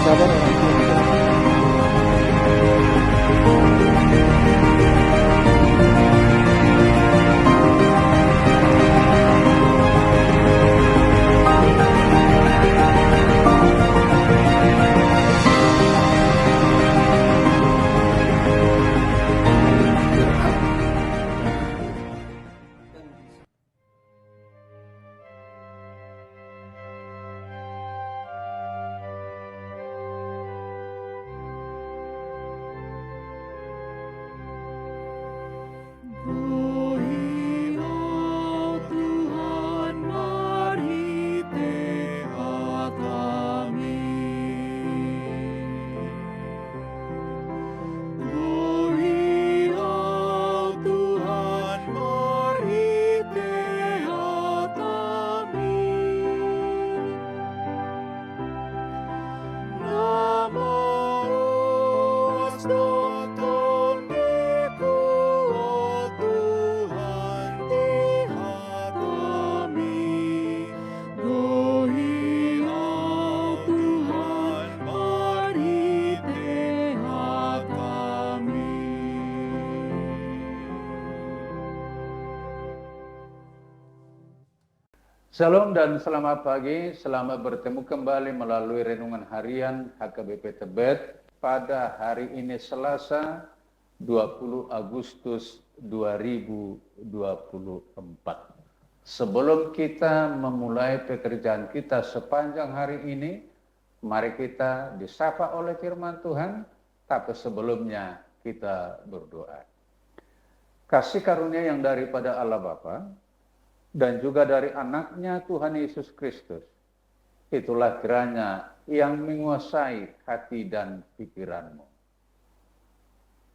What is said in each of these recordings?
sabar orang tua kita. Shalom dan selamat pagi, selamat bertemu kembali melalui Renungan Harian HKBP Tebet pada hari ini Selasa 20 Agustus 2024. Sebelum kita memulai pekerjaan kita sepanjang hari ini, mari kita disapa oleh firman Tuhan, tapi sebelumnya kita berdoa. Kasih karunia yang daripada Allah Bapa dan juga dari anaknya Tuhan Yesus Kristus, itulah kiranya yang menguasai hati dan pikiranmu.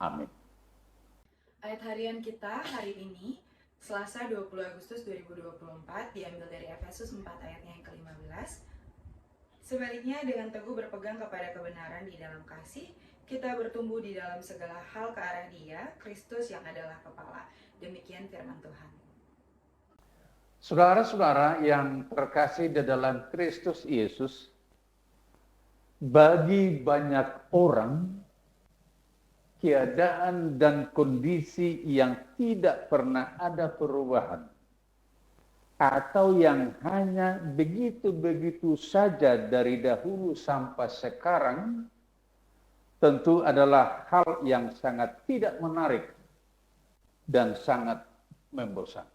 Amin. Ayat harian kita hari ini, Selasa 20 Agustus 2024, diambil dari Efesus 4 ayatnya yang ke-15. Sebaliknya, dengan teguh berpegang kepada kebenaran di dalam kasih, kita bertumbuh di dalam segala hal ke arah Dia, Kristus yang adalah kepala. Demikian firman Tuhan. Saudara-saudara yang terkasih di dalam Kristus Yesus, bagi banyak orang, keadaan dan kondisi yang tidak pernah ada perubahan, atau yang hanya begitu-begitu saja dari dahulu sampai sekarang, tentu adalah hal yang sangat tidak menarik dan sangat membosankan.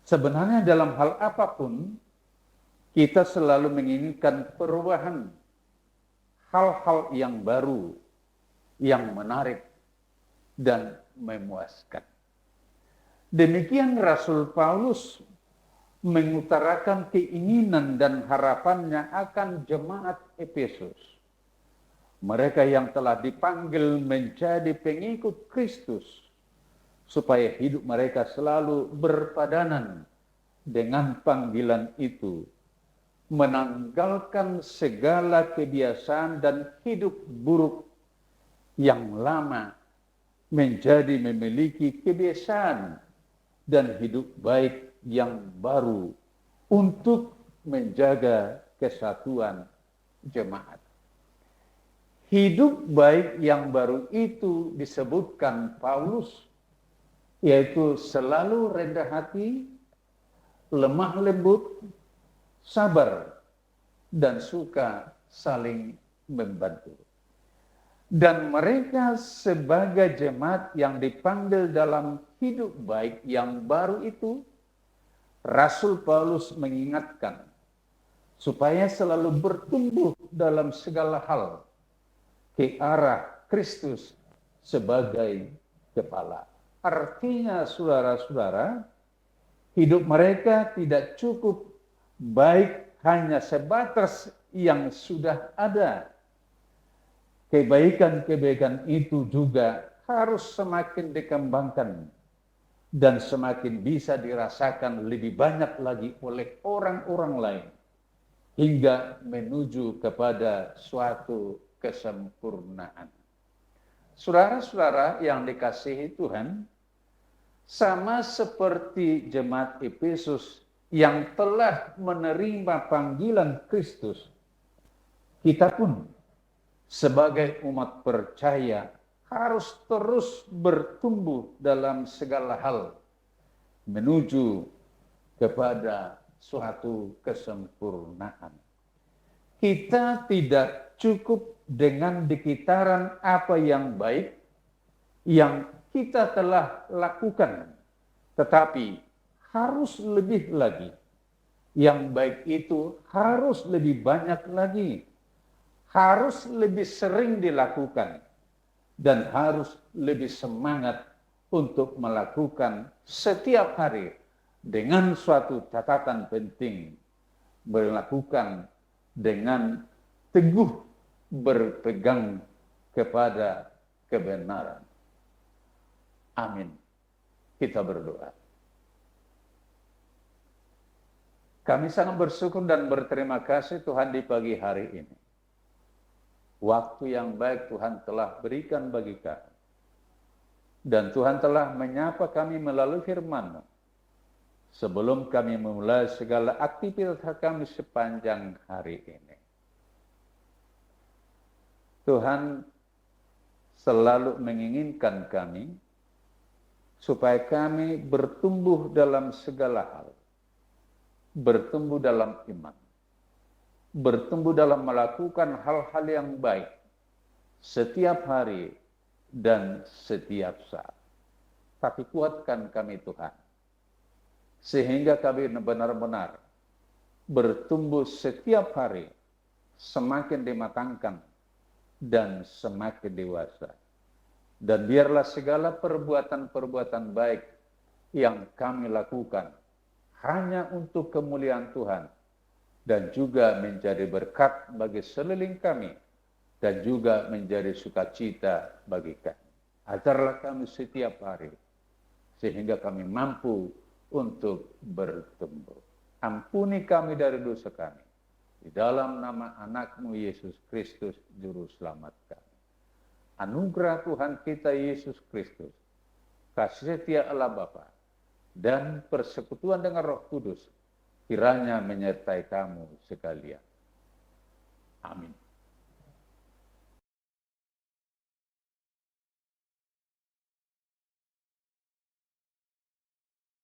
Sebenarnya dalam hal apapun, kita selalu menginginkan perubahan, hal-hal yang baru, yang menarik, dan memuaskan. Demikian Rasul Paulus mengutarakan keinginan dan harapannya akan jemaat Efesus. Mereka yang telah dipanggil menjadi pengikut Kristus, supaya hidup mereka selalu berpadanan dengan panggilan itu, menanggalkan segala kebiasaan dan hidup buruk yang lama, menjadi memiliki kebiasaan dan hidup baik yang baru untuk menjaga kesatuan jemaat. Hidup baik yang baru itu disebutkan Paulus, yaitu selalu rendah hati, lemah lembut, sabar, dan suka saling membantu. Dan mereka sebagai jemaat yang dipanggil dalam hidup baik yang baru itu, Rasul Paulus mengingatkan supaya selalu bertumbuh dalam segala hal ke arah Kristus sebagai kepala. Artinya saudara-saudara, hidup mereka tidak cukup baik hanya sebatas yang sudah ada. Kebaikan-kebaikan itu juga harus semakin dikembangkan dan semakin bisa dirasakan lebih banyak lagi oleh orang-orang lain hingga menuju kepada suatu kesempurnaan. Saudara-saudara yang dikasihi Tuhan, sama seperti jemaat Efesus yang telah menerima panggilan Kristus, kita pun sebagai umat percaya harus terus bertumbuh dalam segala hal menuju kepada suatu kesempurnaan. Kita tidak cukup dengan dikitaran apa yang baik yang kita telah lakukan, tetapi harus lebih lagi. Yang baik itu harus lebih banyak lagi, harus lebih sering dilakukan, dan harus lebih semangat untuk melakukan setiap hari dengan suatu catatan penting, melakukan dengan teguh berpegang kepada kebenaran. Amin. Kita berdoa. Kami sangat bersyukur dan berterima kasih Tuhan di pagi hari ini. Waktu yang baik Tuhan telah berikan bagi kami. Dan Tuhan telah menyapa kami melalui firman-Mu. Sebelum kami memulai segala aktivitas kami sepanjang hari ini. Tuhan selalu menginginkan kami supaya kami bertumbuh dalam segala hal. Bertumbuh dalam iman. Bertumbuh dalam melakukan hal-hal yang baik setiap hari dan setiap saat. Tapi kuatkan kami Tuhan, sehingga kami benar-benar bertumbuh setiap hari, semakin dimatangkan dan semakin dewasa. Dan biarlah segala perbuatan-perbuatan baik yang kami lakukan hanya untuk kemuliaan Tuhan dan juga menjadi berkat bagi sekeliling kami dan juga menjadi sukacita bagi kami. Ajarlah kami setiap hari sehingga kami mampu untuk bertumbuh. Ampuni kami dari dosa kami. Di dalam nama anak-Mu Yesus Kristus, Juru Selamat kami. Anugerah Tuhan kita Yesus Kristus, kasih setia Allah Bapa, dan persekutuan dengan Roh Kudus, kiranya menyertai kamu sekalian. Amin.